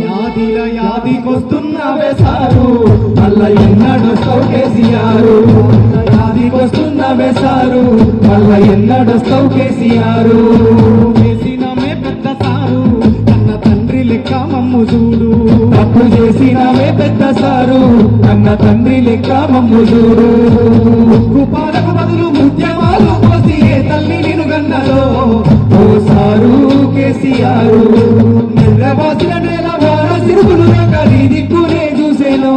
యాదిల యాదికొస్తున్నవే sir మళ్ళా ఎన్నడొస్తావు KCR యాదికొస్తున్నవే sir మళ్ళా ఎన్నడొస్తావు కేసీఆర్ చేసినమే పెద్ద సారు కన్న తండ్రి లెక్క మమ్ము చూడు తప్పు చేసినవే పెద్ద సారు కన్న తండ్రి లెక్క మమ్ము చూడు పాలకు బదులు ఉద్యమాలు పోసి ఏ తల్లి నిన్ను గన్నలో ఓ సారు కేసీఆర్ నిర్వాసిన నేల వార సిరుగులు నీ దిక్కునే చూసేను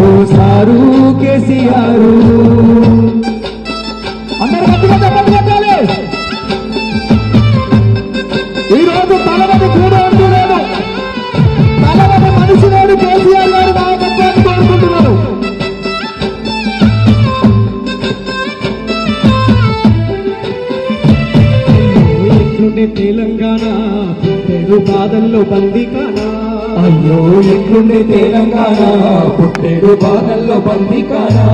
ఓ సారు కేసీఆర్ అందరూ గట్టిగా చెప్పాలి. ఈరోజు తలవది కూడా ఉంటున్నాడు తలవది మనిషి నాడు కేసీఆర్ గారు నాయకత్వాన్ని కోరుకుంటున్నారు. ఎట్లుండే తెలంగాణ పుట్టెడు బాధల్లో బందికానా అయ్యో ఎట్లుండే తెలంగాణ పుట్టెడు బాధల్లో బందికానా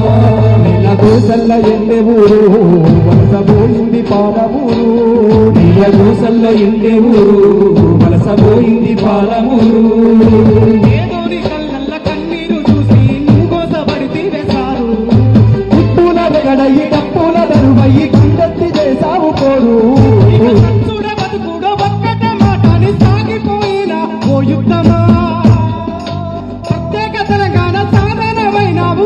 నెల దోసల్ల ఎండే ఊరు వలస పోయింది పాలమూరు నెల దోసల్ల ఎండే ఊరు వలస పోయింది పాలమూరు ఏదోని కళ్ళల్ల కన్నీరు చూసి నువ్వోసబడితే వేశారు ఉప్పుల వెగడయి డప్పుల దరువయి కండెత్తి చేసావు పోరు యుద్ధమా ప్రత్యేక తెలంగాణ సాధనమైనావు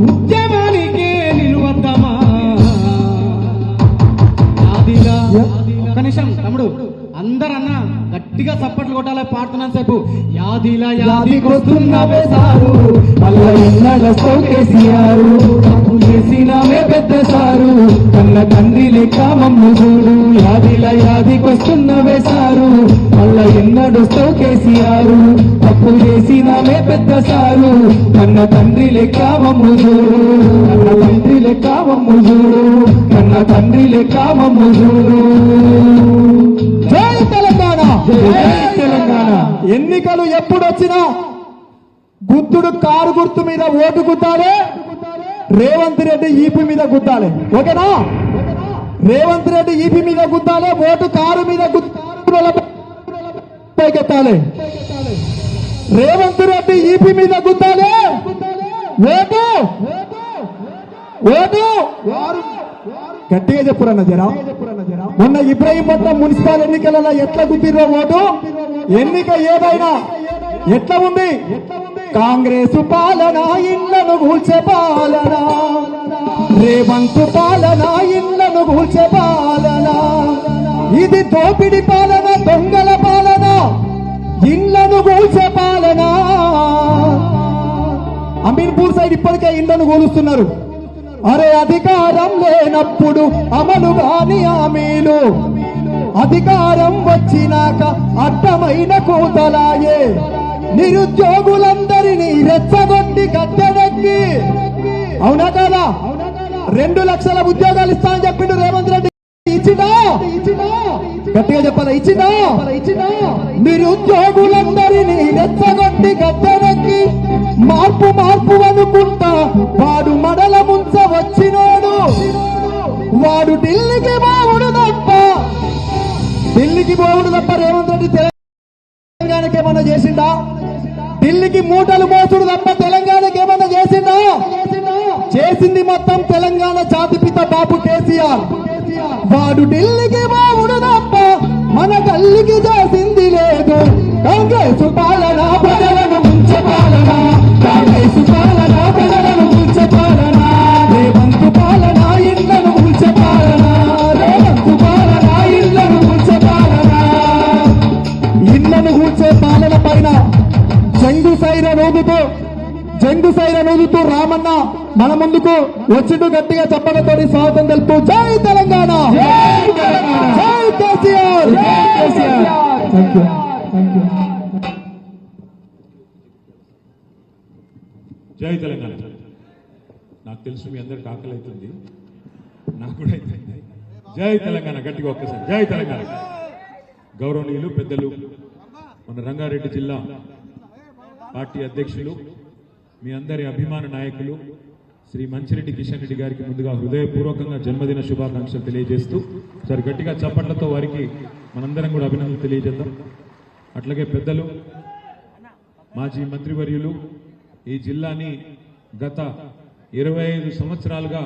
ఉద్యమానికే నిలువద్దమా ఒక నిమిషం తమ్ముడు అందరన్నా గట్టిగా చప్పట్లు కొట్టాలి పాడుతున్నాను సేపు యాదిలా యాదికొస్తున్నవే సారు మళ్ళా ఎన్నడొస్తావు కేసీఆర్ తప్పు చేసినవే పెద్ద సారు కన్న తండ్రి లెక్క మమ్ము చూడు యాదిలా యాదికొస్తున్నవే సారు మళ్ళా ఎన్నడొస్తావు కేసీఆర్ తప్పు చేసినవే పెద్ద సారు కన్న తండ్రి లెక్క మమ్ము చూడు కన్న తండ్రి లెక్క మమ్ము చూడు కన్న తండ్రి లెక్క మమ్ము చూడు. జై తెలంగాణ జై తెలంగాణ. ఎన్నికలు ఎప్పుడొచ్చినా గుద్దుడు కారు గుర్తు మీద ఓటు గుద్దాలి రేవంత్ రెడ్డి ఈపీ మీద గుద్దాలి ఓకేనా రేవంత్ రెడ్డి ఈపీ మీద గుద్దాలి ఓటు కారు మీద పైకెత్తాలి రేవంత్ రెడ్డి ఈపీ మీద గుద్దాలి ఓటు ఓటు గట్టిగా చెప్పురన్న జరా మొన్న ఇబ్రాహీంపట్నం మున్సిపల్ ఎన్నికలలో ఎట్లా గుద్దిరో ఓటు ఎన్నిక ఏదైనా ఎట్లా ఉంది కాంగ్రెస్ పాలన ఇళ్లను కూల్చే పాలన రేవంత్ పాలన ఇళ్లను కూల్చే పాలన ఇది దోపిడి పాలన దొంగల పాలన ఇళ్లను కూల్చే పాలన అమీన్పూర్ సైడ్ ఇప్పటికే ఇళ్లను కూలుస్తున్నారు. అరే అధికారం లేనప్పుడు అమలు కాని హామీలు అధికారం వచ్చినాక అడ్డమైన కూతలాయే నిరుద్యోగులందరినీ రెచ్చగొట్టి గద్దెనెక్కి అవునా కదా 2 లక్షల ఉద్యోగాలు ఇస్తా అని చెప్పిండు రేవంత్ రెడ్డి ఇచ్చినా గట్టిగా చెప్పాలా ఇచ్చినా నిరుద్యోగులందరినీ రెచ్చగొట్టి గద్దెనెక్కి మార్పు మార్పు అనుకుంటా వాడు మడల ముంచ వచ్చినోడు వాడు ఢిల్లీకి పోవుడు తప్ప రేవంత్ రెడ్డి తెలంగాణకి ఏమన్నా చేసిండా ఢిల్లీకి మూటలు మోసుడు తప్ప తెలంగాణకి ఏమన్నా చేసిండా చేసింది మొత్తం తెలంగాణ జాతిపిత బాబు కేసీఆర్ వాడు ఢిల్లీకి పోవుడు తప్ప మన గల్లికి చేసింది లేదు కాంగ్రెస్ పాలన ప్రజలను ముంచే పాలన కాంగ్రెస్ పాలన ప్రజలను ముంచే పాలన రేవంత్ పాలన ఇళ్లను ముంచే పాలన రేవంత్ పాలన ఇళ్లను ముంచే పాలన ఇళ్లను కూల్చే పాలన పైన జంగు సైర నూదుతూ రామన్న మన ముందుకు వచ్చిండు గట్టిగా చెప్పడంతో స్వాగతం తెలుపుతూ జై తెలంగాణ జై కేసీఆర్. జై తెలంగాణ. నాకు తెలుసు మీ అందరికి ఆకలి అవుతుంది నాకు కూడా అవుతుంది. జై తెలంగాణ గట్టిగా ఒక్కసారి జై తెలంగాణ. గౌరవనీయులు పెద్దలు మన రంగారెడ్డి జిల్లా పార్టీ అధ్యక్షులు మీ అందరి అభిమాన నాయకులు శ్రీ మంచిరెడ్డి కిషన్ రెడ్డి గారికి ముందుగా హృదయపూర్వకంగా జన్మదిన శుభాకాంక్షలు తెలియజేస్తూ సరి గట్టిగా చప్పట్లతో వారికి మనందరం కూడా అభినందనలు తెలియజేద్దాం. అట్లాగే పెద్దలు మాజీ మంత్రివర్యులు ఈ జిల్లాని గత 25 సంవత్సరాలుగా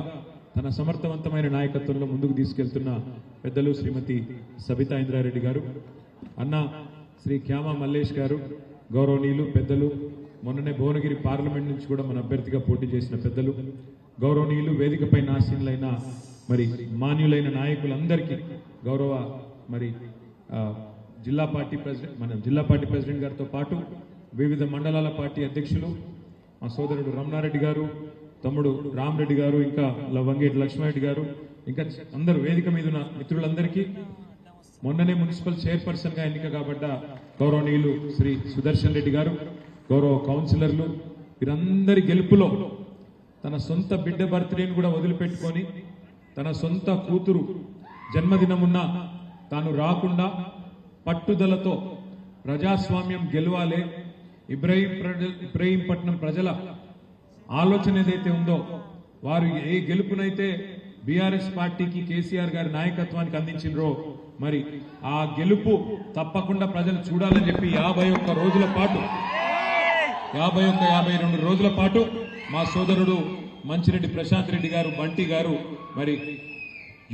తన సమర్థవంతమైన నాయకత్వంలో ముందుకు తీసుకెళ్తున్న పెద్దలు శ్రీమతి సబితా ఇంద్రారెడ్డి గారు, అన్న శ్రీ క్యామా మల్లేష్ గారు, గౌరవనీయులు పెద్దలు, మొన్ననే భువనగిరి పార్లమెంట్ నుంచి కూడా మన అభ్యర్థిగా పోటీ చేసిన పెద్దలు, గౌరవనీయులు, వేదికపై నాశీనులైన మరి మాన్యులైన నాయకులందరికీ, గౌరవ మరి జిల్లా పార్టీ ప్రెసిడెంట్, మన జిల్లా పార్టీ ప్రెసిడెంట్ గారితో పాటు వివిధ మండలాల పార్టీ అధ్యక్షులు, మా సోదరుడు రమణారెడ్డి గారు, తమ్ముడు రామరెడ్డి గారు, ఇంకా వంగేటి లక్ష్మారెడ్డి గారు, ఇంకా అందరూ వేదిక మీద ఉన్న మిత్రులందరికీ, మొన్ననే మున్సిపల్ చైర్పర్సన్ గా ఎన్నిక కాబడ్డ గౌరవనీయులు శ్రీ సుదర్శన్ రెడ్డి గారు, గౌరవ కౌన్సిలర్లు, వీరందరి గెలుపులో తన సొంత బిడ్డ బర్త్డేని కూడా వదిలిపెట్టుకొని తన సొంత కూతురు జన్మదినమున్న తాను రాకుండా పట్టుదలతో ప్రజాస్వామ్యం గెలవాలే, ఇబ్రహీంపట్నం ప్రజల ఆలోచన ఏదైతే ఉందో వారు ఏ గెలుపునైతే బీఆర్ఎస్ పార్టీకి కేసీఆర్ గారి నాయకత్వానికి అందించిండ్రో మరి ఆ గెలుపు తప్పకుండా ప్రజలు చూడాలని చెప్పి 51 రోజుల పాటు 52 రోజుల పాటు మా సోదరుడు మంచిరెడ్డి ప్రశాంత్ రెడ్డి గారు, బంటి గారు మరి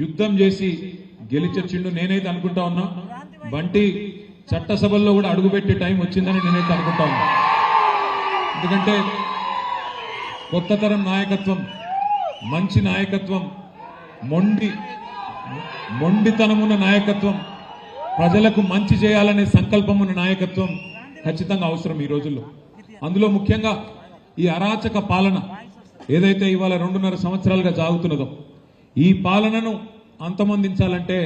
యుద్ధం చేసి గెలిచొచ్చిండు. నేనైతే అనుకుంటా ఉన్నా బంటి చట్టసభల్లో కూడా అడుగుపెట్టే టైం వచ్చిందని నేనైతే అనుకుంటా ఉన్నా. ఎందుకంటే కొత్త తరం నాయకత్వం, మంచి నాయకత్వం, మొండితనమున్న నాయకత్వం, ప్రజలకు మంచి చేయాలనే సంకల్పం ఉన్న నాయకత్వం ఖచ్చితంగా అవసరం ఈ రోజుల్లో. అందులో ముఖ్యంగా ఈ అరాచక పాలన ఏదైతే ఇవాళ 2.5 సంవత్సరాలుగా సాగుతున్నదో ఈ పాలనను అంతమొందించాలంటే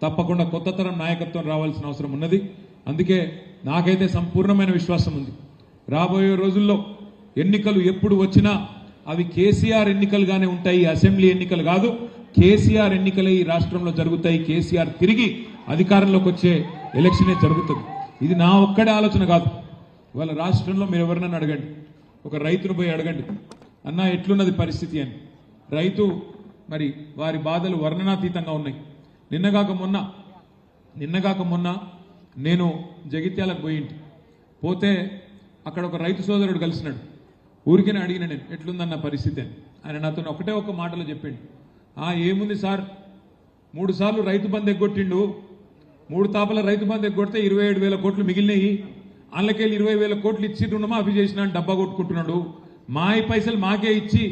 తప్పకుండా కొత్త తరం నాయకత్వం రావాల్సిన అవసరం ఉన్నది. అందుకే నాకైతే సంపూర్ణమైన విశ్వాసం ఉంది, రాబోయే రోజుల్లో ఎన్నికలు ఎప్పుడు వచ్చినా అవి కేసీఆర్ ఎన్నికలుగానే ఉంటాయి, అసెంబ్లీ ఎన్నికలు కాదు, కేసీఆర్ ఎన్నికలే ఈ రాష్ట్రంలో జరుగుతాయి. కేసీఆర్ తిరిగి అధికారంలోకి వచ్చే ఎలక్షనే జరుగుతుంది. ఇది నా ఒక్కడే ఆలోచన కాదు. వాళ్ళ రాష్ట్రంలో మీరు ఎవరినైనా అడగండి, ఒక రైతును పోయి అడగండి, అన్న ఎట్లున్నది పరిస్థితి అని. రైతు మరి వారి బాధలు వర్ణనాతీతంగా ఉన్నాయి. నిన్నగాక మొన్న నేను జగిత్యాలకు పోతే అక్కడ ఒక రైతు సోదరుడు కలిసినాడు. ఊరికనే అడిగిన నేను ఎట్లుందన్న పరిస్థితి అని. ఆయన నాతో ఒకటే ఒక మాటలో చెప్పిండు, ఏముంది సార్, 3 సార్లు రైతు బంధు ఎగ్గొట్టిండు, 3 తాపల రైతు బంధు ఎగ్గొడితే 27,000 కోట్లు మిగిలినాయి, అందులోకెళ్ళి 20,000 కోట్లు ఇచ్చి రుణమాఫీ చేసిన డబ్బా కొట్టుకుంటున్నాడు, మాయి పైసలు మాకే ఇచ్చి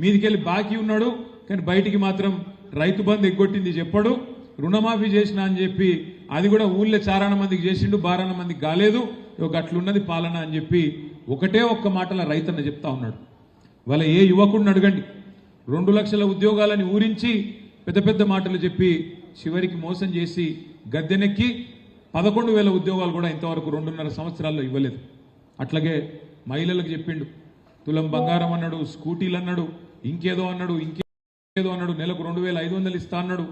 మీదికెళ్ళి బాకీ ఉన్నాడు, కానీ బయటికి మాత్రం రైతు బంధు ఎగ్గొట్టింది చెప్పడు, రుణమాఫీ చేసిన అని చెప్పి అది కూడా ఊళ్ళో 4 మందికి చేసిండు, 12 మందికి కాలేదు, అట్లున్నది పాలన అని చెప్పి ఒకటే ఒక్క మాటల రైతన్న చెప్తా ఉన్నాడు. వాళ్ళ ఏ యువకుడిని అడగండి, 2 లక్షల ఉద్యోగాలని ఊరించి పెద్ద పెద్ద మాటలు చెప్పి చివరికి మోసం చేసి గద్దెనెక్కి 11,000 ఉద్యోగాలు కూడా ఇంతవరకు 2.5 సంవత్సరాల్లో ఇవ్వలేదు. అట్లాగే మహిళలకు చెప్పిండు, తులం బంగారం అన్నాడు, స్కూటీలు అన్నాడు, ఇంకేదో అన్నాడు, నెలకు 2,500 ఇస్తా అన్నాడు,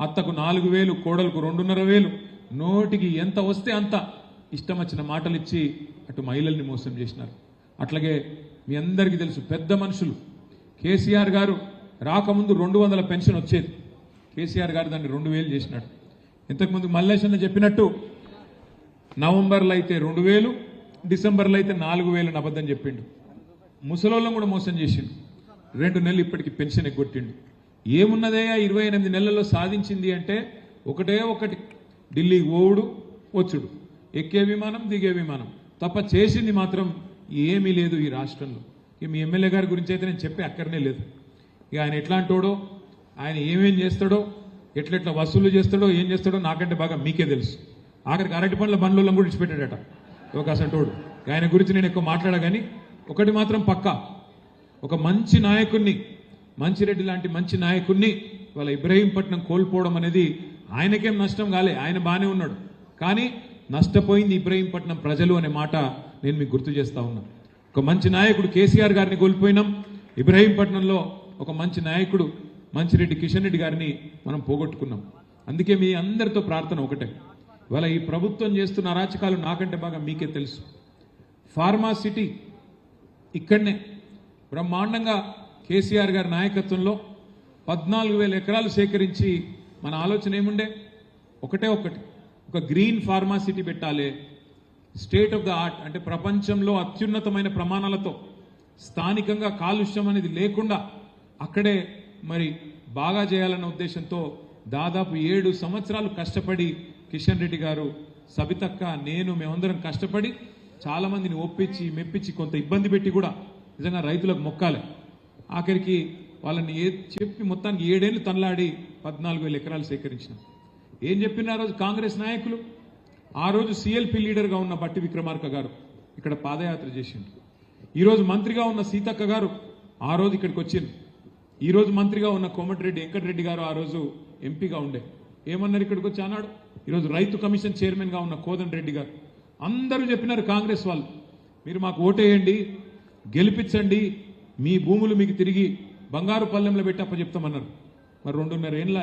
అత్తకు 4,000, కోడలకు 2,500, నోటికి ఎంత వస్తే అంత ఇష్టం వచ్చిన మాటలు ఇచ్చి అటు మహిళల్ని మోసం చేసినారు. అట్లాగే మీ అందరికీ తెలుసు, పెద్ద మనుషులు కేసీఆర్ గారు రాకముందు 200 పెన్షన్ వచ్చేది, కేసీఆర్ గారు దాన్ని 2,000 చేసినాడు. ఇంతకుముందు మల్లేశన్న చెప్పినట్టు నవంబర్లో అయితే 2,000, డిసెంబర్లో అయితే 4,000 అబద్ధం చెప్పిండు. ముసలోళ్ళం కూడా మోసం చేసిండు. 2 నెలలు ఇప్పటికి పెన్షన్ ఎగ్గొట్టిండు. ఏమున్నదయ్యా 28 నెలల్లో సాధించింది అంటే ఒకటే ఒకటి, ఢిల్లీకి పోవుడు వచ్చుడు, ఎక్కే విమానం దిగే విమానం తప్ప చేసింది మాత్రం ఏమీ లేదు ఈ రాష్ట్రంలో. ఇక మీ ఎమ్మెల్యే గారి గురించి అయితే నేను చెప్పే అక్కడనే లేదు. ఇక ఆయన ఎట్లాంటోడో, ఆయన ఏమేం చేస్తాడో, ఎట్లెట్లా వసూలు చేస్తాడో, ఏం చేస్తాడో నాకంటే బాగా మీకే తెలుసు. ఆఖరికి అరటి పండ్ల బండ్లలో కూడా ఇచ్చిపెట్టాడట ఒక అసంటోడు. ఆయన గురించి నేను ఎక్కువ మాట్లాడా, కానీ ఒకటి మాత్రం పక్కా, ఒక మంచి నాయకుడిని, మంచిరెడ్డి లాంటి మంచి నాయకుడిని వాళ్ళ ఇబ్రహీంపట్నం కోల్పోవడం అనేది ఆయనకేం నష్టం కాలే, ఆయన బాగానే ఉన్నాడు, కానీ నష్టపోయింది ఇబ్రహీంపట్నం ప్రజలు అనే మాట నేను మీకు గుర్తు చేస్తా ఉన్నా. ఒక మంచి నాయకుడు కేసీఆర్ గారిని కోల్పోయినాం, ఇబ్రహీంపట్నంలో ఒక మంచి నాయకుడు మంచిరెడ్డి కిషన్ రెడ్డి గారిని మనం పోగొట్టుకున్నాం. అందుకే మీ అందరితో ప్రార్థన ఒకటే, ఇవాళ ఈ ప్రభుత్వం చేస్తున్న అరాచకాలు నాకంటే బాగా మీకే తెలుసు. ఫార్మా సిటీ ఇక్కడనే బ్రహ్మాండంగా కేసీఆర్ గారి నాయకత్వంలో 14,000 ఎకరాలు సేకరించి మన ఆలోచన ఏముండే, ఒకటే ఒకటి, ఒక గ్రీన్ ఫార్మా సిటీ పెట్టాలి, స్టేట్ ఆఫ్ ద ఆర్ట్ అంటే ప్రపంచంలో అత్యున్నతమైన ప్రమాణాలతో స్థానికంగా కాలుష్యం అనేది లేకుండా అక్కడే మరి బాగా చేయాలన్న ఉద్దేశంతో దాదాపు 7 సంవత్సరాలు కష్టపడి కిషన్ రెడ్డి గారు, సబితక్క, నేను మేమందరం కష్టపడి చాలా మందిని ఒప్పించి మెప్పించి కొంత ఇబ్బంది పెట్టి కూడా నిజంగా రైతులకు మొక్కాలి. ఆఖరికి వాళ్ళని చెప్పి మొత్తానికి 7 ఏళ్ళు తనలాడి 14,000 ఎకరాలు సేకరించినాం. ఏం చెప్పిన ఆ రోజు కాంగ్రెస్ నాయకులు? ఆ రోజు సిఎల్పి లీడర్గా ఉన్న బట్టి విక్రమార్క గారు ఇక్కడ పాదయాత్ర చేసిండు. ఈరోజు మంత్రిగా ఉన్న సీతక్క గారు ఆ రోజు ఇక్కడికి వచ్చింది. ఈరోజు మంత్రిగా ఉన్న కోమటిరెడ్డి వెంకటరెడ్డి గారు ఆ రోజు ఎంపీగా ఉండే. ఏమన్నారు ఇక్కడికి వచ్చి అన్నాడు? ఈరోజు రైతు కమిషన్ చైర్మన్గా ఉన్న కోదండ రెడ్డి గారు అందరూ చెప్పినారు కాంగ్రెస్ వాళ్ళు, మీరు మాకు ఓటేయండి, గెలిపించండి, మీ భూములు మీకు తిరిగి బంగారు పల్లెంలో పెట్టి అప్పచెప్తామన్నారు. మరి 2.5 ఏళ్ళ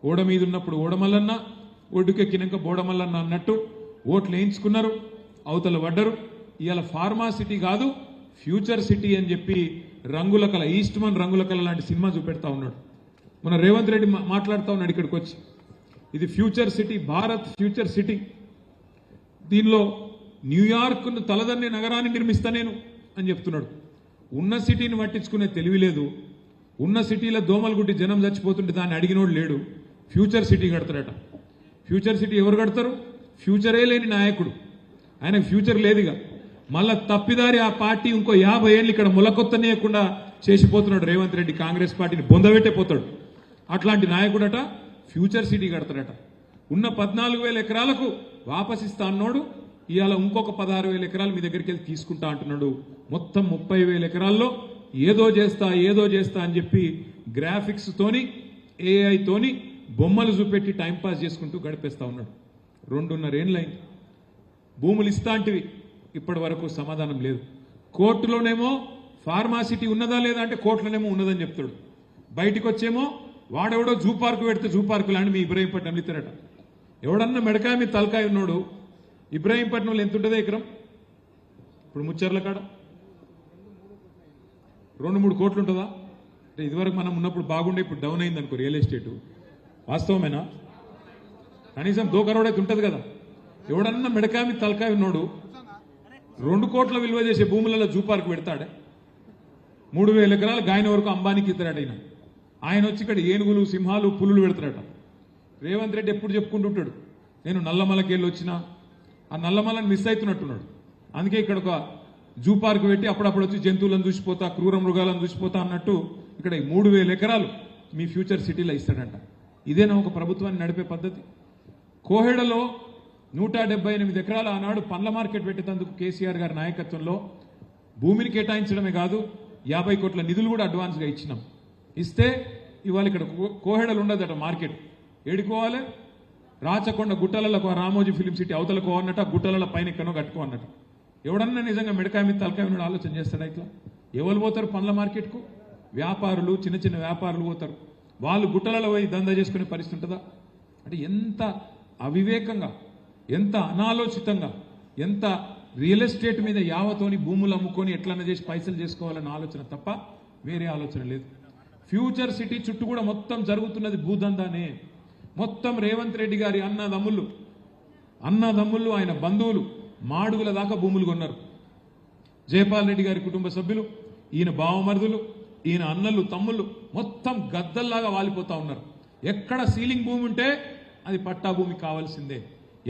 ఓడ మీద ఉన్నప్పుడు ఓడమల్లన్న, ఒడ్డుకెక్కినాక బోడమల్లన్న అన్నట్టు ఓట్లు వేయించుకున్నారు, అవతల పడ్డరు. ఇవాళ ఫార్మా సిటీ కాదు ఫ్యూచర్ సిటీ అని చెప్పి రంగుల కళ, ఈస్ట్మన్ రంగుల కళ లాంటి సినిమా చూపెడతా ఉన్నాడు. మన రేవంత్ రెడ్డి మాట్లాడుతూ ఉన్నాడు ఇక్కడికి వచ్చి, ఇది future city, Bharat future city, దీనిలో న్యూయార్క్ను తలదన్నే నగరాన్ని నిర్మిస్తా నేను అని చెప్తున్నాడు. ఉన్న సిటీని పట్టించుకునే తెలివి లేదు. ఉన్న సిటీలో దోమలు గుట్టి జనం చచ్చిపోతుంటే దాన్ని అడిగినోడు లేడు. ఫ్యూచర్ సిటీ కడతాడట. ఫ్యూచర్ సిటీ ఎవరు కడతారు? ఫ్యూచరే లేని నాయకుడు, ఆయనకు ఫ్యూచర్ లేదుగా. మళ్ళా తప్పిదారి ఆ పార్టీ ఇంకో 50 ఏళ్ళు ఇక్కడ మొలకొత్తనేయకుండా చేసిపోతున్నాడు రేవంత్ రెడ్డి. కాంగ్రెస్ పార్టీని బొందబెట్టే పోతాడు. అట్లాంటి నాయకుడట ఫ్యూచర్ సిటీ కడతాడట. ఉన్న 14,000 ఎకరాలకు వాపసిస్తా అన్నాడు. ఇవాళ ఇంకొక 16,000 ఎకరాలు మీ దగ్గరికి వెళ్ళి తీసుకుంటా అంటున్నాడు. మొత్తం 30,000 ఎకరాల్లో ఏదో చేస్తా అని చెప్పి గ్రాఫిక్స్ తోని AI తోని బొమ్మలు చూపెట్టి టైంపాస్ చేసుకుంటూ గడిపేస్తా ఉన్నాడు. 2.5 ఏళ్ళైంది. భూములు ఇస్తా అంటివి, ఇప్పటి వరకు సమాధానం లేదు. కోర్టులోనేమో ఫార్మాసిటీ ఉన్నదా లేదా అంటే కోర్టులోనేమో ఉన్నదని చెప్తాడు. బయటికి వచ్చేమో వాడెవడో జూ పార్కు పెడితే జూ పార్కు లాంటి మీ ఇబ్రహీంపట్నం ఇస్తారట. ఎవడన్నా మెడకాయ మీద తలకాయ ఉన్నాడు. ఇబ్రహీంపట్నంలో ఎంత ఉంటుందో ఎకరం? ఇప్పుడు ముచ్చర్ల కాడ 2-3 కోట్లు ఉంటుందా? అంటే ఇదివరకు మనం ఉన్నప్పుడు బాగుండే, ఇప్పుడు డౌన్ అయింది అనుకో రియల్ ఎస్టేటు. వాస్తవమేనా? కనీసం 2 కరోడ్ అయితే ఉంటుంది కదా. ఎవడన్నా మెడకాయ మీద తలకాయ ఉన్నాడు 2 కోట్ల విలువ చేసే భూములలో జూ పార్క్ పెడతాడే. 3,000 ఎకరాలు గాయన వరకు అంబానీకి ఇస్తాడట. ఆయన వచ్చి ఇక్కడ ఏనుగులు, సింహాలు, పులులు పెడతాడట. రేవంత్ రెడ్డి ఎప్పుడు చెప్పుకుంటుంటాడు, నేను నల్లమలకి వెళ్ళి వచ్చినా, ఆ నల్లమలని మిస్ అవుతున్నట్టున్నాడు. అందుకే ఇక్కడ ఒక జూ పార్క్ పెట్టి అప్పుడప్పుడు వచ్చి జంతువులను చూసిపోతా, క్రూర మృగాలను చూసిపోతా అన్నట్టు ఇక్కడ 3,000 ఎకరాలు మీ ఫ్యూచర్ సిటీలో ఇస్తాడంట. ఇదేనా ఒక ప్రభుత్వాన్ని నడిపే పద్ధతి? కోహెడలో 178 ఎకరాలు ఆనాడు పండ్ల మార్కెట్ పెట్టేందుకు కేసీఆర్ గారి నాయకత్వంలో భూమిని కేటాయించడమే కాదు 50 కోట్ల నిధులు కూడా అడ్వాన్స్గా ఇచ్చినాం. ఇస్తే ఇవాళ ఇక్కడ కోహెడలు ఉండదట మార్కెట్. ఏడుకోవాలి? రాచకొండ గుట్టలలో రామోజీ ఫిలిం సిటీ అవతలకు అన్నట్టు, ఆ గుట్టల పైన ఎక్కడో కట్టుకో అన్నట్టు. ఎవడన్నా నిజంగా మెడకాయ మీద తలకాయ ఉన్నాడు ఆలోచన చేస్తాడా? ఇట్లా ఎవరు పోతారు పండ్ల మార్కెట్కు? వ్యాపారులు, చిన్న చిన్న వ్యాపారులు పోతారు. వాళ్ళు గుట్టలలో పోయి దందా చేసుకునే పరిస్థితి ఉంటుందా? అంటే ఎంత అవివేకంగా, ఎంత అనాలోచితంగా, ఎంత రియల్ ఎస్టేట్ మీద యావతోని భూములు అమ్ముకొని ఎట్లన్నా చేసి పైసలు చేసుకోవాలన్న ఆలోచన తప్ప వేరే ఆలోచన లేదు. ఫ్యూచర్ సిటీ చుట్టూ కూడా మొత్తం జరుగుతున్నది భూదందానే. మొత్తం రేవంత్ రెడ్డి గారి అన్నదమ్ముళ్ళు ఆయన బంధువులు మాడుగుల దాకా భూములు కొన్నారు. జయపాల్ రెడ్డి గారి కుటుంబ సభ్యులు, ఈయన బావమరుదులు, ఈయన అన్నలు, తమ్ముళ్ళు మొత్తం గద్దల్లాగా వాలిపోతా ఉన్నారు. ఎక్కడ సీలింగ్ భూమి ఉంటే అది పట్టా భూమి కావాల్సిందే.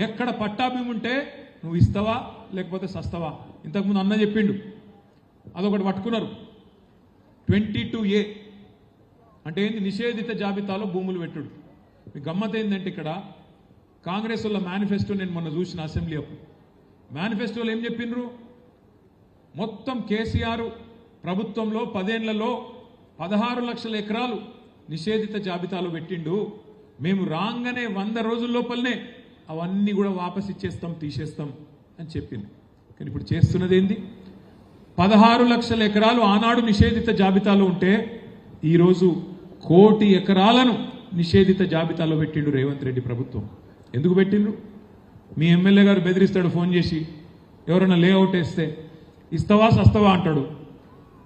ఎక్కడ పట్టా భూమి ఉంటే నువ్వు ఇస్తావా లేకపోతే సస్తావా. ఇంతకుముందు అన్న చెప్పిండు, అదొకటి పట్టుకున్నారు. 22A అంటే ఏంటి? నిషేధిత జాబితాలో భూములు పెట్టుడు. మీ గమ్మత్ ఏంటంటే ఇక్కడ కాంగ్రెస్ వాళ్ళ మేనిఫెస్టో నేను మొన్న చూసిన అసెంబ్లీ అప్పుడు. మేనిఫెస్టోలో ఏం చెప్పిండ్రు? మొత్తం కేసీఆర్ ప్రభుత్వంలో 10 ఏళ్లలో 16 లక్షల ఎకరాలు నిషేధిత జాబితాలో పెట్టిండు. మేము రాగానే 100 రోజుల లోపలనే అవన్నీ కూడా వాపస్ ఇచ్చేస్తాం, తీసేస్తాం అని చెప్పింది. కానీ ఇప్పుడు చేస్తున్నది ఏంది? 16 లక్షల ఎకరాలు ఆనాడు నిషేధిత జాబితాలో ఉంటే ఈరోజు 1 కోటి ఎకరాలను నిషేధిత జాబితాలో పెట్టిండు రేవంత్ రెడ్డి ప్రభుత్వం. ఎందుకు పెట్టిండ్రు? మీ ఎమ్మెల్యే గారు బెదిరిస్తాడు ఫోన్ చేసి, ఎవరైనా లేఅవుట్ వేస్తే ఇస్తావా సస్తావా అంటాడు.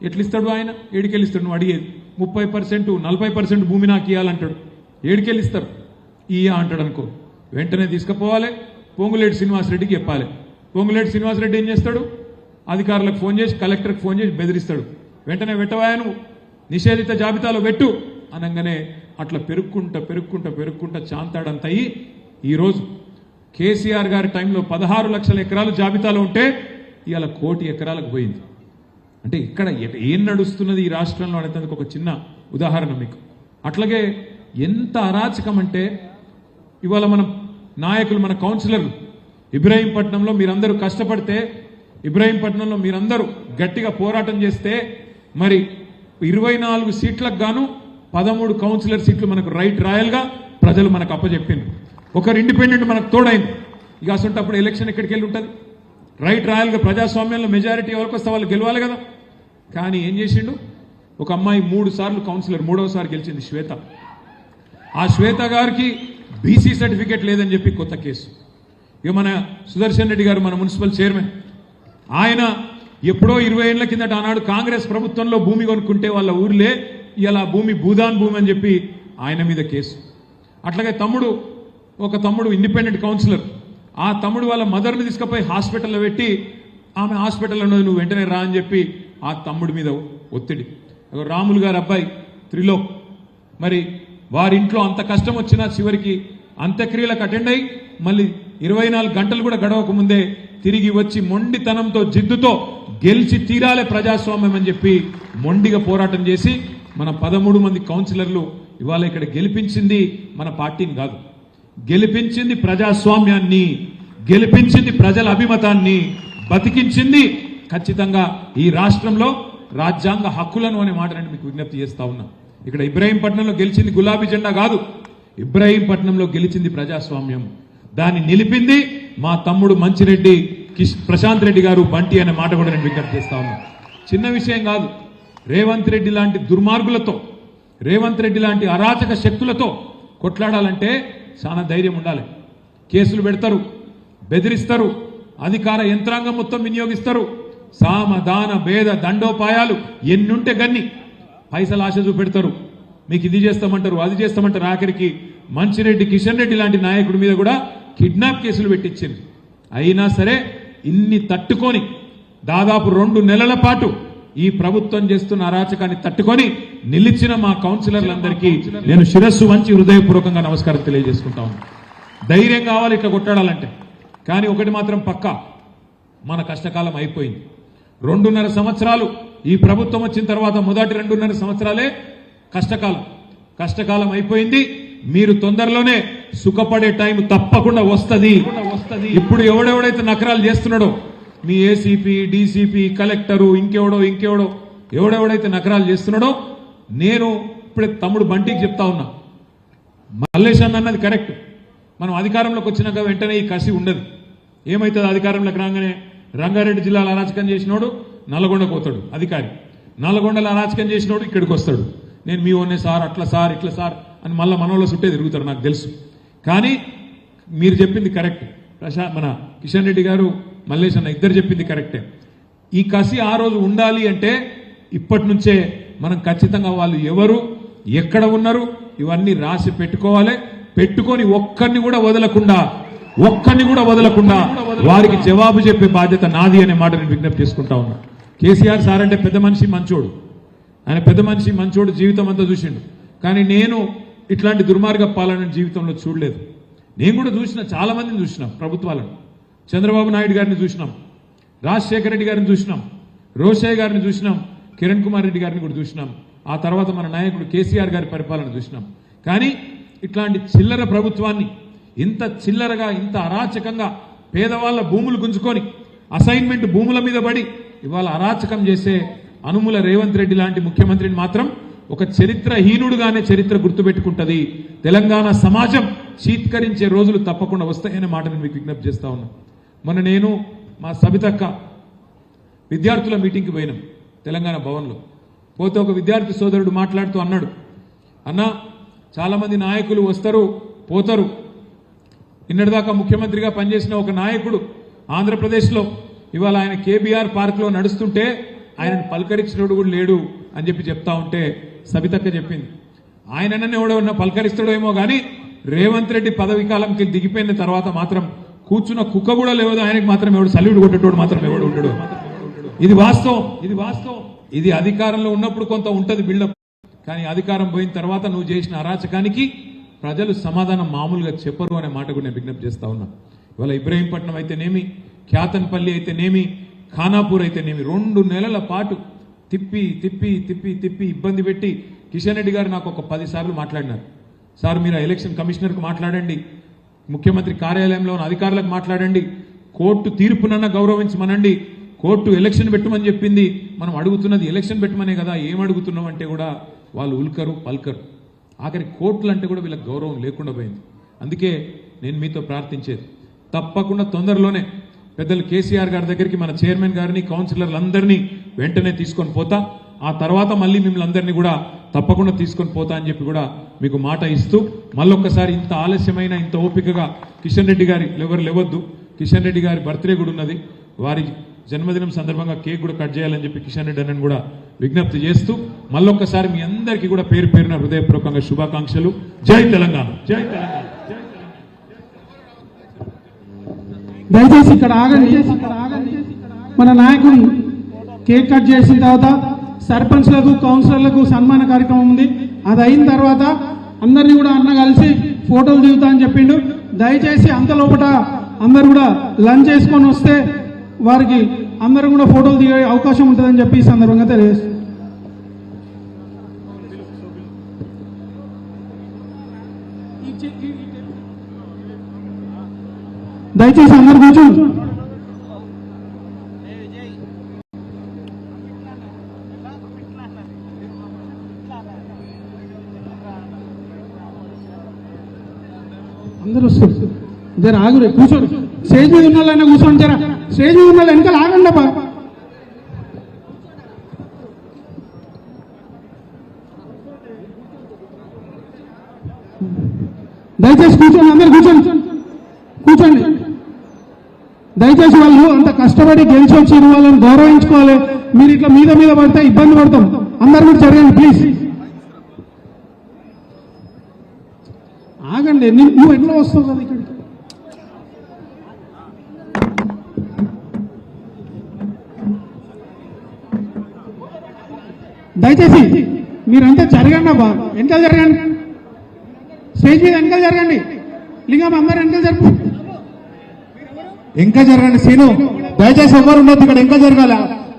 ఎట్లా ఇస్తాడు ఆయన? ఏడికెళ్ళిస్తాడు? నువ్వు అడిగేది 30%, 40% భూమి నాకు ఇవ్వాలంటాడు. ఏడికెళ్ళిస్తారు? ఇయ్యా అంటాడు అనుకో, వెంటనే తీసుకుపోవాలి, పొంగులేటి శ్రీనివాసరెడ్డికి చెప్పాలి, పొంగులేటి శ్రీనివాసరెడ్డి ఏం చేస్తాడు? అధికారులకు ఫోన్ చేసి, కలెక్టర్కి ఫోన్ చేసి బెదిరిస్తాడు. వెంటనే వెట్టవాయా నువ్వు నిషేధిత జాబితాలో పెట్టు అనగానే అట్లా పెరుక్కుంటా చాంతాడంత అయ్యి ఈరోజు కేసీఆర్ గారి టైంలో 16 లక్షల ఎకరాలు జాబితాలో ఉంటే ఇవాళ 1 కోటి ఎకరాలకు పోయింది. అంటే ఇక్కడ ఏం నడుస్తున్నది ఈ రాష్ట్రంలో అనేందుకు ఒక చిన్న ఉదాహరణ మీకు. అట్లాగే ఎంత అరాచకం అంటే ఇవాళ మన నాయకులు, మన కౌన్సిలర్లు ఇబ్రాహీంపట్నంలో మీరందరూ కష్టపడితే, ఇబ్రాహీంపట్నంలో మీరందరూ గట్టిగా పోరాటం చేస్తే మరి 24 సీట్లకు గాను 13 కౌన్సిలర్ సీట్లు మనకు రైట్ రాయల్గా ప్రజలు మనకు అప్పచెప్పింది. ఒకరు ఇండిపెండెంట్ మనకు తోడైంది. ఇక అసలు ఎలక్షన్ ఎక్కడికి వెళ్ళి ఉంటుంది? రైట్ రాయల్గా ప్రజాస్వామ్యంలో మెజారిటీ ఎవరికి వస్తే వాళ్ళు గెలవాలి కదా. కానీ ఏం చేసిండు? ఒక అమ్మాయి 3 సార్లు కౌన్సిలర్, 3వసారి గెలిచింది, శ్వేత. ఆ శ్వేత గారికి బీసీ సర్టిఫికేట్ లేదని చెప్పి కొత్త కేసు. ఇక మన సుదర్శన్ రెడ్డి గారు, మన మున్సిపల్ చైర్మన్, ఆయన ఎప్పుడో 20 ఏళ్ల కిందట ఆనాడు కాంగ్రెస్ ప్రభుత్వంలో భూమి కొనుక్కుంటే వాళ్ళ ఊర్లే ఇలా భూమి భూదాన్ భూమి అని చెప్పి ఆయన మీద కేసు. అట్లాగే ఒక తమ్ముడు ఇండిపెండెంట్ కౌన్సిలర్, ఆ తమ్ముడు వాళ్ళ మదర్ని తీసుకుపోయి హాస్పిటల్లో పెట్టి ఆమె హాస్పిటల్లో ఉన్నది, నువ్వు వెంటనే రా అని చెప్పి ఆ తమ్ముడి మీద ఒత్తిడి. రాములు గారి అబ్బాయి త్రిలోక్, మరి వారింట్లో అంత కష్టం వచ్చినా చివరికి అంత్యక్రియలకు అటెండ్ అయ్యి మళ్ళీ 24 గంటలు కూడా గడవక ముందే తిరిగి వచ్చి మొండితనంతో, జిద్దుతో గెలిచి తీరాలే ప్రజాస్వామ్యం అని చెప్పి మొండిగా పోరాటం చేసి మన 13 మంది కౌన్సిలర్లు ఇవాళ ఇక్కడ గెలిపించింది మన పార్టీని కాదు, గెలిపించింది ప్రజాస్వామ్యాన్ని, గెలిపించింది ప్రజల అభిమతాన్ని, బతికించింది ఖచ్చితంగా ఈ రాష్ట్రంలో రాజ్యాంగ హక్కులను అనే మాటని మీకు విజ్ఞప్తి చేస్తా ఉన్నా. ఇక్కడ ఇబ్రాహీంపట్నంలో గెలిచింది గులాబీ జెండా కాదు, ఇబ్రాహీంపట్నంలో గెలిచింది ప్రజాస్వామ్యం. దాన్ని నిలిపింది మా తమ్ముడు మంచిరెడ్డి ప్రశాంత్ రెడ్డి గారు, బంటి అనే మాట కూడా నేను విజ్ఞప్తి చేస్తా ఉన్నా. చిన్న విషయం కాదు. రేవంత్ రెడ్డి లాంటి దుర్మార్గులతో, రేవంత్ రెడ్డి లాంటి అరాచక శక్తులతో కొట్లాడాలంటే చాలా ధైర్యం ఉండాలి. కేసులు పెడతారు, బెదిరిస్తారు, అధికార యంత్రాంగం మొత్తం వినియోగిస్తారు, సామ దాన భేద దండోపాయాలు ఎన్నుంటే గన్ని పైసలు ఆశ చూపెడతారు. మీకు ఇది చేస్తామంటారు, అది చేస్తామంటారు. ఆఖరికి మంచిరెడ్డి కిషన్ రెడ్డి లాంటి నాయకుడి మీద కూడా కిడ్నాప్ కేసులు పెట్టించింది. అయినా సరే ఇన్ని తట్టుకొని దాదాపు 2 నెలల పాటు ఈ ప్రభుత్వం చేస్తున్న అరాచకాన్ని తట్టుకొని నిలిచిన మా కౌన్సిలర్లందరికీ నేను శిరస్సు వంచి హృదయపూర్వకంగా నమస్కారం తెలియజేసుకుంటా ఉన్నాను. ధైర్యం కావాలి ఇట్లా కొట్టాడాలంటే. కానీ ఒకటి మాత్రం పక్కా, మన కష్టకాలం అయిపోయింది. 2.5 సంవత్సరాలు ఈ ప్రభుత్వం వచ్చిన తర్వాత మొదటి 2.5 సంవత్సరాలే కష్టకాలం అయిపోయింది. మీరు తొందరలోనే సుఖపడే టైం తప్పకుండా వస్తుంది. ఇప్పుడు ఎవడెవడైతే నకరాలు చేస్తున్నాడో, మీ ఏసీపీ, డీసీపీ, కలెక్టరు, ఇంకెవడో ఎవడెవడైతే నకరాలు చేస్తున్నాడో, నేను ఇప్పుడే తమ్ముడు బంటికి చెప్తా ఉన్నా, మల్లేశన్ అన్నది కరెక్ట్. మనం అధికారంలోకి వచ్చినాక వెంటనే ఈ కసి ఉండదు. ఏమవుతుంది? అధికారంలోకి రాగానే రంగారెడ్డి జిల్లాలో అరాచకం చేసినోడు నల్గొండకు పోతాడు అధికారి, నల్గొండలో అరాచకం చేసినోడు ఇక్కడికి వస్తాడు. నేను మీ ఓనే సార్, అట్లా సార్, ఇట్లా సార్ అని మళ్ళీ మనోళ్ళ చుట్టే తిరుగుతారు, నాకు తెలుసు. కానీ మీరు చెప్పింది కరెక్ట్. మన కిషన్ రెడ్డి గారు, మల్లేష్ అన్న ఇద్దరు చెప్పింది కరెక్టే. ఈ కసి ఆ రోజు ఉండాలి అంటే ఇప్పటి నుంచే మనం ఖచ్చితంగా వాళ్ళు ఎవరు, ఎక్కడ ఉన్నారు ఇవన్నీ రాసి పెట్టుకోవాలి. పెట్టుకొని ఒక్కరిని కూడా వదలకుండా వారికి జవాబు చెప్పే బాధ్యత నాది అనే మాట నేను విజ్ఞప్తి చేసుకుంటా ఉన్నా. కేసీఆర్ సార్ అంటే పెద్ద మనిషి, మంచోడు. ఆయన పెద్ద మనిషి, మంచోడు, జీవితం అంతా చూసిండు. కానీ నేను ఇట్లాంటి దుర్మార్గ పాలన జీవితంలో చూడలేదు. నేను కూడా చాలా మందిని చూసినాం ప్రభుత్వాలను. చంద్రబాబు నాయుడు గారిని చూసినాం, రాజశేఖర రెడ్డి గారిని చూసినాం, రోషయ్య గారిని చూసినాం, కిరణ్ కుమార్ రెడ్డి గారిని కూడా చూసినాం. ఆ తర్వాత మన నాయకుడు కేసీఆర్ గారి పరిపాలన చూసినాం. కానీ ఇట్లాంటి చిల్లర ప్రభుత్వాన్ని ఇంత చిల్లరగా, ఇంత అరాచకంగా పేదవాళ్ళ భూములు గుంజుకొని అసైన్మెంట్ భూముల మీద పడి ఇవాళ అరాచకం చేసే అనుముల రేవంత్ రెడ్డి లాంటి ముఖ్యమంత్రిని మాత్రం ఒక చరిత్రహీనుడుగానే చరిత్ర గుర్తుపెట్టుకుంటది. తెలంగాణ సమాజం చీత్కరించే రోజులు తప్పకుండా వస్తాయనే మాట నేను మీకు విజ్ఞప్తి చేస్తా ఉన్నా. మొన్న నేను మా సబితక్క విద్యార్థుల మీటింగ్కి పోయినాం తెలంగాణ భవన్లో. పోతే ఒక విద్యార్థి సోదరుడు మాట్లాడుతూ అన్నాడు, అన్నా చాలామంది నాయకులు వస్తారు పోతారు, నిన్నటిదాకా ముఖ్యమంత్రిగా పనిచేసిన ఒక నాయకుడు ఆంధ్రప్రదేశ్లో ఇవాళ ఆయన కేబీఆర్ పార్క్లో నడుస్తుంటే ఆయనను పలకరించినోడు కూడా లేడు అని చెప్పి చెప్తా ఉంటే సబితక్క చెప్పింది, ఆయననే ఎవడన్నా పలకరిస్తాడో ఏమో కానీ రేవంత్ రెడ్డి పదవి కాలంకి దిగిపోయిన తర్వాత మాత్రం కూర్చున్న కుక్క కూడా లేవదు, ఆయనకి మాత్రం ఎవడు సల్యూట్ కొట్టేటోడు మాత్రం ఎవడు ఉండడు. ఇది వాస్తవం, ఇది వాస్తవం. ఇది అధికారంలో ఉన్నప్పుడు కొంత ఉంటది బిల్డప్, కానీ అధికారం పోయిన తర్వాత నువ్వు చేసిన అరాచకానికి ప్రజలు సమాధానం మామూలుగా చెప్పరు అనే మాట కూడా నేను విజ్ఞప్తి చేస్తా ఉన్నా. ఇవాళ ఇబ్రహీంపట్నం అయితేనేమి, ఖ్యాతన్పల్లి అయితేనేమి, ఖానాపూర్ అయితేనేమి 2 నెలల పాటు తిప్పి తిప్పి తిప్పి తిప్పి ఇబ్బంది పెట్టి కిషన్ రెడ్డి గారు నాకు ఒక 10 సార్లు మాట్లాడినారు. సార్ మీరు ఆ ఎలక్షన్ కమిషనర్కు మాట్లాడండి, ముఖ్యమంత్రి కార్యాలయంలో ఉన్న అధికారులకు మాట్లాడండి, కోర్టు తీర్పునన్నా గౌరవించమనండి, కోర్టు ఎలక్షన్ పెట్టమని చెప్పింది, మనం అడుగుతున్నది ఎలక్షన్ పెట్టమనే కదా, ఏం అడుగుతున్నాం అంటే కూడా వాళ్ళు ఉల్కరు పల్కరు. ఆఖరి కోర్టులు అంటే కూడా వీళ్ళకి గౌరవం లేకుండా పోయింది. అందుకే నేను మీతో ప్రార్థించేది, తప్పకుండా తొందరలోనే పెద్దలు కేసీఆర్ గారి దగ్గరికి మన చైర్మన్ గారిని, కౌన్సిలర్లందరినీ వెంటనే తీసుకొని పోతా, ఆ తర్వాత మళ్ళీ మిమ్మల్ని అందరినీ కూడా తప్పకుండా తీసుకొని పోతా అని చెప్పి కూడా మీకు మాట ఇస్తూ, మళ్ళొక్కసారి ఇంత ఆలస్యమైన ఇంత ఓపికగా కిషన్ రెడ్డి గారి ఎవరు లేవద్దు, కిషన్ రెడ్డి గారి బర్త్డే కూడా ఉన్నది, వారి జన్మదినం సందర్భంగా కేక్ కూడా కట్ చేయాలని చెప్పి కిషన్ రెడ్డి అన్నని కూడా విజ్ఞప్తి చేస్తూ, మళ్ళొక్కసారి మీ అందరికీ కూడా పేరు పేరున హృదయపూర్వకంగా శుభాకాంక్షలు. జై తెలంగాణ, జై తెలంగాణ. దయచేసి ఇక్కడ ఆగండి. మన నాయకుడు కేక్ కట్ చేసిన తర్వాత సర్పంచ్లకు, కౌన్సిలర్లకు సన్మాన కార్యక్రమం ఉంది. అది అయిన తర్వాత అందరినీ కూడా అన్న కలిసి ఫోటోలు దిగుతా అని చెప్పిండు. దయచేసి అంత లోపల అందరు కూడా లంచ్ చేసుకొని వస్తే వారికి అందరూ కూడా ఫోటోలు దిగే అవకాశం ఉంటుందని చెప్పి ఈ సందర్భంగా తెలియజేస్తాం. దయచేసి అందరు కూర్చోండి. అందరూ వస్తారు, జర ఆగురే, కూర్చోండి. స్టేజ్ మీద ఉన్న వాళ్ళైనా కూర్చోండి, జర స్టేజ్ మీద ఉన్న వాళ్ళు వెనకాల ఆగండి అబ్బా. దయచేసి కూర్చోండి, అందరు కూర్చోండి, కూర్చోండి. దయచేసి వాళ్ళు అంత కష్టపడి గెలిచి వచ్చి వాళ్ళని గౌరవించుకోవాలి. మీరు ఇట్లా మీద మీద పడితే ఇబ్బంది పడతాం. అందరు కూడా జరగండి ప్లీజ్. ఆగండి, నువ్వు ఎట్లా వస్తావు కదా ఇక్కడికి. దయచేసి మీరంతా జరగండి అబ్బా, వెనకాల జరగండి, స్టేజ్ మీద వెనకాల జరగండి. లింగం అందరు వెనకాల జరుపు, ఇంకా జరగండి. సీను దయచేసి ఎవరు ఉండొద్దు ఇక్కడ, ఇంకా జరగాల.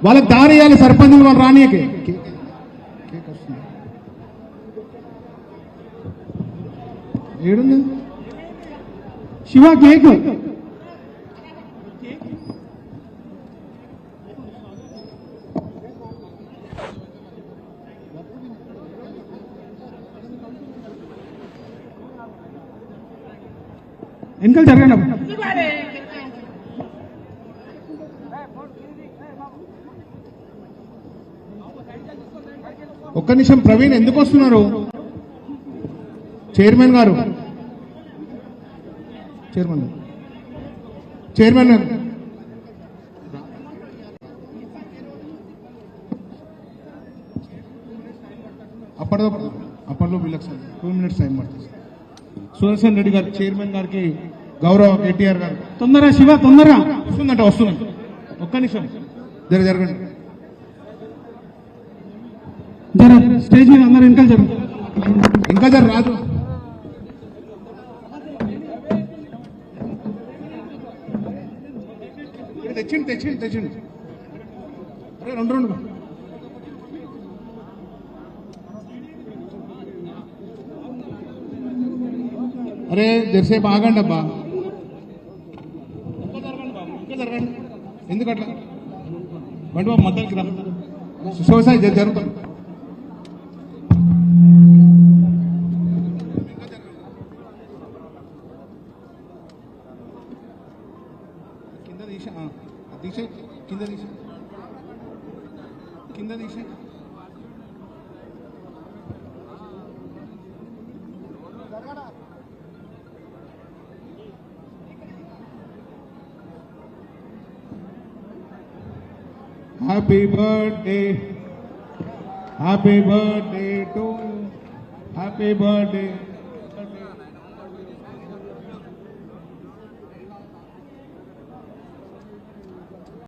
వాళ్ళకి దారి ఇవ్వాలి సర్పంచ్ వాళ్ళు రానియకి. ఏడుంది శివ కేక్? వెనకాల జరగండి. ఒక్క నిమిషం ప్రవీణ్, ఎందుకు వస్తున్నారు? చైర్మన్ గారు, చైర్మన్ గారు అప్పట్లో వీళ్ళకి 2 minutes టైం పడుతుంది. సుదర్శన్ రెడ్డి గారు చైర్మన్ గారికి గౌరవ కేటీఆర్ గారు. తొందరగా శివ, తొందరగా వస్తుందంట, వస్తుందంట. ఒక్క నిమిషం జరగండి. స్టేజ్ మీద అందరూ వెనకాల జరగండి, ఇంకా రాజు. తెచ్చిండి. అరే రెండు అరే జరసేపు ఆగండి అబ్బా, ఇంకా జరగండి. ఎందుకట్లా బండి బాబు మద్దతుకి రా, వ్యవసాయం జరుగుతాం. కింద తీసే happy birthday to you, happy birthday.